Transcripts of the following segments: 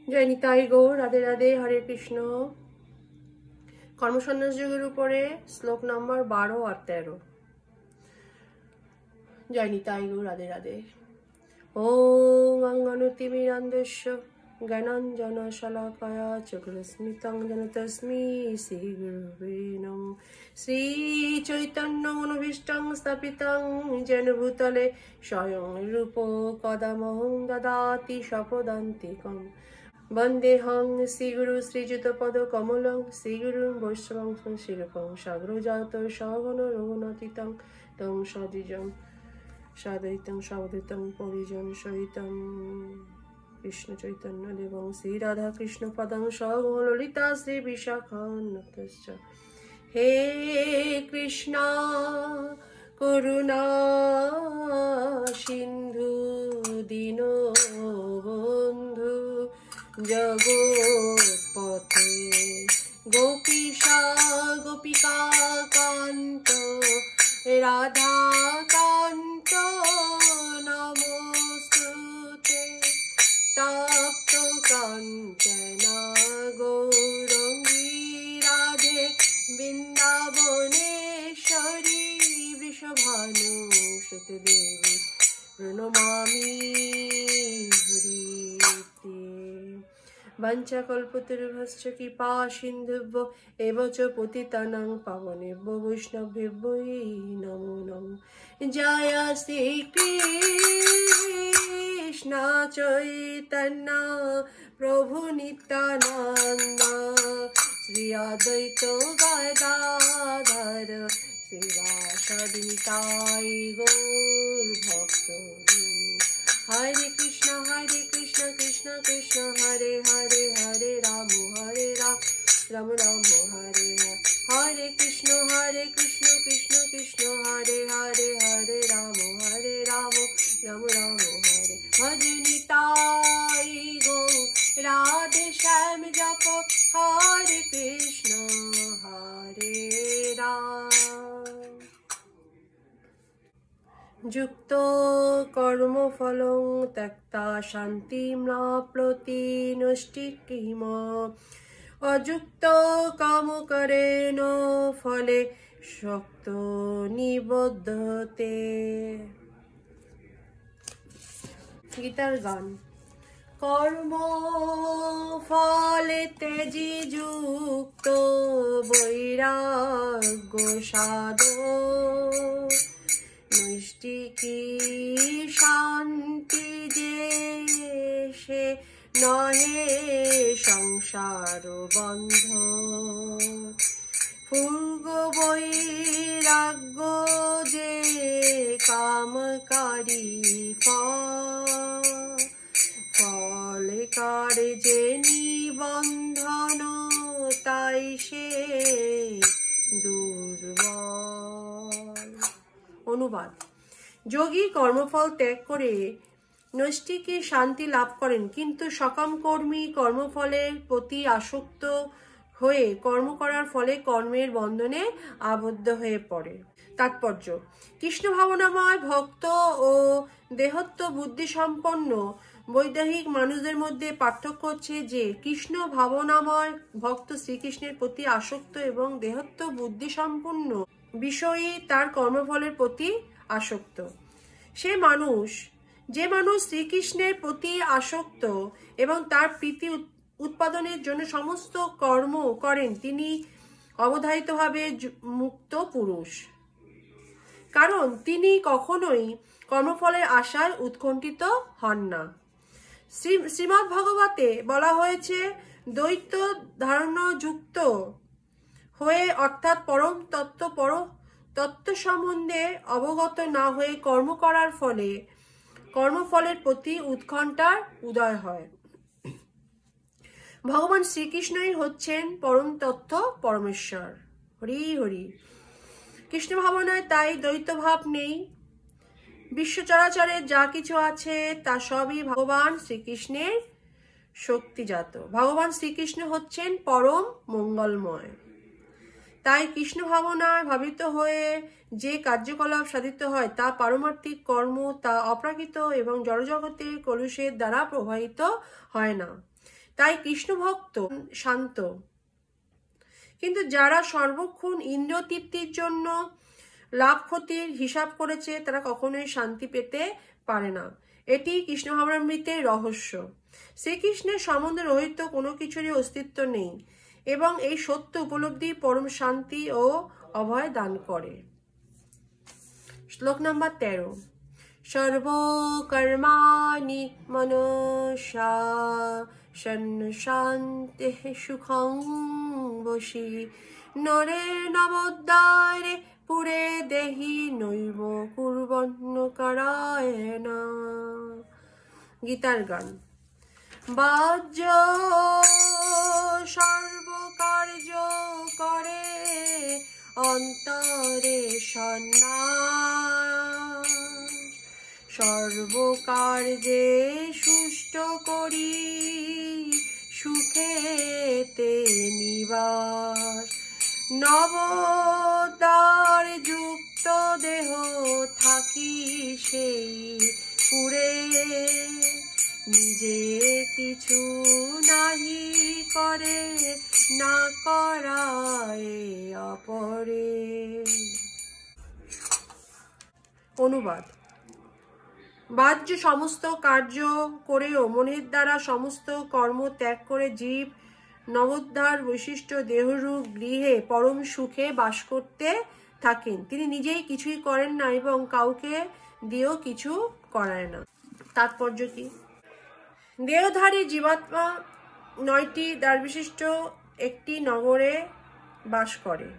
জয় নিতাই গৌর, রাধে রাধে, হরে কৃষ্ণ। কর্মসন্ন্যাস যোগের উপরে শ্লোক নম্বর 12 আর 13। জয় নিতাই গৌর, রাধে রাধে। ওম অঙ্গনুতিমিরান্ধস্য জ্ঞানাঞ্জন শলাকায়া চক্ষুস্মিতং তস্मै শ্রী গুরুবে নমঃ। শ্রী চৈতন্য মনোভীষ্টং স্থাপিতং যেন ভূতলে স্বয়ং রূপ কদামহং দদাতি স্বপদান্তিকম। বন্দেহং শ্রীগুরু শ্রীযুতপদ কমলং শ্রীগুরুং বৈষ্ণবং শিরূপং সাগ্রজাত সঘন রঘুনাথিতং তং সদ্বিজং সাদৈতং সাবধৃতং পরিজন সহিতং কৃষ্ণ চৈতন্য দেবং শ্রী রাধা কৃষ্ণ পদং সগণ ললিতা শ্রী বিশাখান্বিতশ্চ। হে কৃষ্ণ করুণা সিন্ধু দীনবন্ধু জগৎপথে গোপীশা গোপিকা কান্ত রাধা কান্ত নমস্তুতে। তপ্ত কাঞ্চন গৌরঙ্গী রাধে বৃন্দাবনেশ্বরী বৃষভানুসুতে দেবী প্রণমামি হরিতে। বাঞ্ছাকল্পতরুভ্যশ্চ কৃপা সিন্ধুভ্য এব চ পতিতানাং পাবনেভ্যো বৈষ্ণবেভ্যো নমো নমঃ। জয় শ্রী কৃষ্ণ চৈতন্য প্রভু নিত্যানন্দ শ্রী অদ্বৈত গদাধর শ্রীবাসাদি নিতাই গৌর ভক্তবৃন্দ। হরে কৃষ্ণ কৃষ্ণ কৃষ্ণ হরে হরে, হরে রাম রাম রাম হরে হরে। হরে কৃষ্ণ কৃষ্ণ কৃষ্ণ হরে হরে, হরে রাম রাম রাম হরে। ভজ নিতাই গৌর রাধে শ্যাম জপ হরে কৃষ্ণ হরে রাম। যুক্ত কর্মফলং ত্যক্তা শান্তিম নাপ্নোতি নৈষ্ঠিকীম। অযুক্ত কামকরেণ ফলে শক্ত নিবদ্ধতে। গীতার গান। কর্ম ফলে তেজি যুক্ত বৈরাগ্য সাধন। নৈষ্ঠিকী শান্তি যে সে নহে সংসার বন্ধ। পূর্ব বৈরাগ্য যে কামকারী ফলে করে যে নিবন্ধন তাই সে দুর্বল। অনুবাদ। যোগী কর্মফল ত্যাগ করে নৈষ্ঠিকী শান্তি লাভ করেন, কিন্তু সকাম কর্মী কর্মফলের প্রতি আসক্ত হয়ে কর্ম করার ফলে কর্মের বন্ধনে আবদ্ধ হয়ে পড়ে। তাৎপর্য: কৃষ্ণ ভাবনাময় ভক্ত ও দেহত্ব বুদ্ধি সম্পন্ন বৈদেহিক মানুষদের মধ্যে পার্থক্য হচ্ছে যে কৃষ্ণ ভাবনাময় ভক্ত শ্রীকৃষ্ণের প্রতি আসক্ত এবং দেহত্ব বুদ্ধি সম্পন্ন বিষয়ী তার কর্মফলের প্রতি আসক্ত। যে মানুষ শ্রীকৃষ্ণের প্রতি আসক্ত এবং তার প্রীতি উৎপাদনের জন্য সমস্ত কর্ম করেন তিনি অবধারিতভাবে মুক্ত পুরুষ, কারণ তিনি কখনোই কর্মফলের আশায় উৎকণ্ঠিত হন না। শ্রীমদ্ ভাগবতে বলা হয়েছে, দ্বৈত ধারণা যুক্ত হয়ে অর্থাৎ পরম তত্ত্ব সম্বন্ধে অবগত না হয়ে কর্ম করার ফলে কর্মফলের প্রতি উৎকণ্ঠার উদয় হয়। ভগবান শ্রীকৃষ্ণই হচ্ছেন পরম তত্ত্ব পরমেশ্বর। হরি হরি। কৃষ্ণ ভাবনায় তাই দ্বৈত ভাব নেই। বিশ্ব চরাচরে যা কিছু আছে তা সবই ভগবান শ্রীকৃষ্ণের শক্তিজাত। ভগবান শ্রীকৃষ্ণ হচ্ছেন পরম মঙ্গলময়। তাই কৃষ্ণ ভাবনায় ভাবিত হয়ে যে কার্যকলাপ সাধিত হয় তা পারমার্থিক কর্ম, তা অপ্রাকৃত এবং জড়জগতের কলুষের দ্বারা প্রভাবিত হয় না। তাই কৃষ্ণ ভক্ত শান্ত। কিন্তু যারা সর্বক্ষণ ইন্দ্রিয় তৃপ্তির জন্য লাভ ক্ষতির হিসাব করেছে তারা কখনোই শান্তি পেতে পারে না। এটি কৃষ্ণ ভাবনামৃতের রহস্য। শ্রীকৃষ্ণের সম্বন্ধে রহিত কোনো কিছুরই অস্তিত্ব নেই এবং এই সত্য উপলব্ধি পরম শান্তি ও অভয় দান করে। শ্লোক নাম্বার 13। সর্বকর্মাণি মনসা শান্তি সুখং বশী নরে নবোদ্ধারে পুরে দেহি নৈব কুর্বন্ন কারায়ণা। গীতার গান। বাহ্য সর্বকার্য করে অন্তরে সন্ন্যাস সর্বকার্যে সুষ্ট করি সুখেতে নিবাস নবদ্বার যুক্ত দেহ থাকি সেই পুরে নিজে কিছু নাহি করে না করায় অপরে। অনুবাদ। বাহ্য সমস্ত কার্য করেও মনের দ্বারা সমস্ত কর্ম ত্যাগ করে জীব নবোদ্ধার বৈশিষ্ট্য দেহরূপ গৃহে পরম সুখে বাস করতে থাকেন। তিনি নিজেই কিছুই করেন না এবং কাউকে দিয়েও কিছু করায় না। তাৎপর্য কি? দেহধারী জীবাত্মা 9টি দ্বার বিশিষ্ট একটি নগরে বাস করে।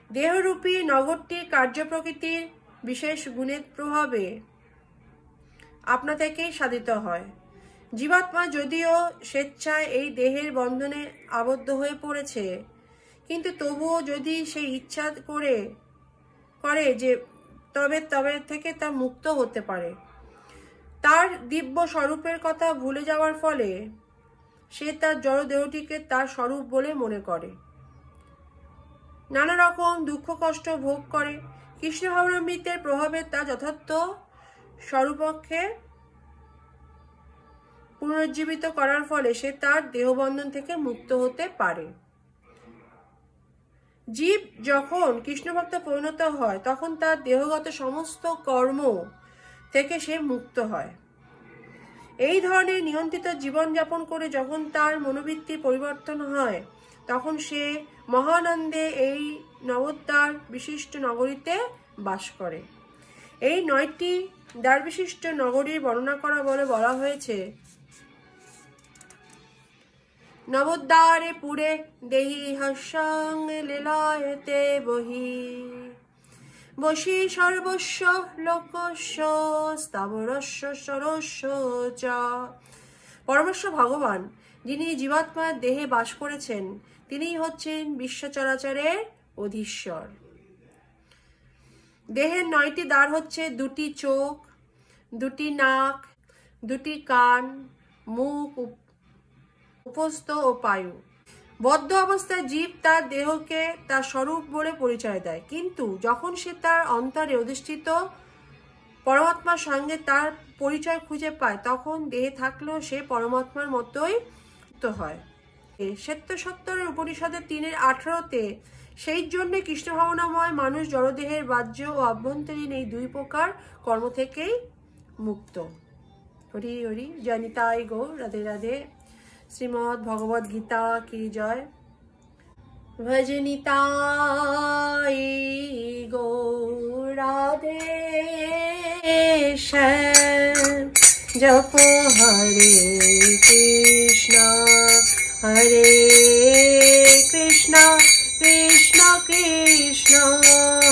দেহরূপী নগরটি কার্য প্রকৃতির বিশেষ গুণের প্রভাবে আপনা থেকেই সাধিত হয়। জীবাত্মা যদিও স্বেচ্ছায় এই দেহের বন্ধনে আবদ্ধ হয়ে পড়েছে, কিন্তু তবুও যদি সে ইচ্ছা করে যে তবে থেকে তা মুক্ত হতে পারে। তার দিব্য স্বরূপের কথা ভুলে যাওয়ার ফলে সে তার জড় দেহটিকে তার স্বরূপ বলে মনে করে, নানা রকম দুঃখ কষ্ট ভোগ করে। কৃষ্ণ ভাবনামৃতের প্রভাবে তার যথার্থ স্বরূপকে পুনরুজ্জীবিত করার ফলে সে তার দেহবন্ধন থেকে মুক্ত হতে পারে। জীব যখন কৃষ্ণভক্ত পরিণত হয় তখন তার দেহগত সমস্ত কর্ম থেকে সে মুক্ত হয়। এই ধরনের নিয়ন্ত্রিত জীবনযাপন করে যখন তার মনোবৃত্তি পরিবর্তন হয় তখন সে মহানন্দে এই নবোদ্ধার বিশিষ্ট নগরীতে বাস করে। এই 9টি দ্বার বিশিষ্ট নগরীর বর্ণনা করা বলে বলা হয়েছে, নবোদ্ধারে পুরে দেহি হর্ষং লীলায়তে বহি বশী সর্বস্ব লোকস্য স্থাবরস্য সরস্য চ। পরমেশ্বর ভগবান যিনি জীবাত্মার দেহে বাস করেছেন তিনিই হচ্ছেন বিশ্ব চরাচরের অধীশ্বর। দেহের 9টি দ্বার হচ্ছে 2টি চোখ, 2টি নাক, 2টি কান, মুখ, উপস্থ ও পায়ু। বদ্ধ অবস্থায় জীব তার দেহকে তার স্বরূপ বলে পরিচয় দেয়, কিন্তু যখন সে তার অন্তরে অধিষ্ঠিত পরমাত্মার সঙ্গে তার পরিচয় খুঁজে পায় তখন দেহে থাকলেও সে পরমাত্মার মতোই হয়। শ্বেতসত্তরের উপনিষদের 3:18-তে সেই জন্য কৃষ্ণ ভাবনাময় মানুষ জড়দেহের বাহ্য ও আভ্যন্তরীণ এই 2 প্রকার কর্ম থেকেই মুক্ত। হরি হরি। জয় নিতাই গৌর। রাধে রাধে। শ্রীমদ্ ভগবদ গীতা কি জয়। ভজ নিতাই গৌর রাধে শ্যাম। জপ হরে কৃষ্ণ হরে কৃষ্ণ কৃষ্ণ কৃষ্ণ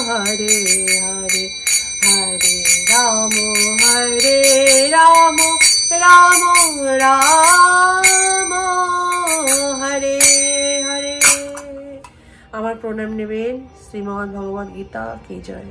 হরে হরে হরে রাম রাম রাম হরে হরে। আমার প্রণাম নেবেন। শ্রীমদ্ ভগবদ গীতা কি জয়।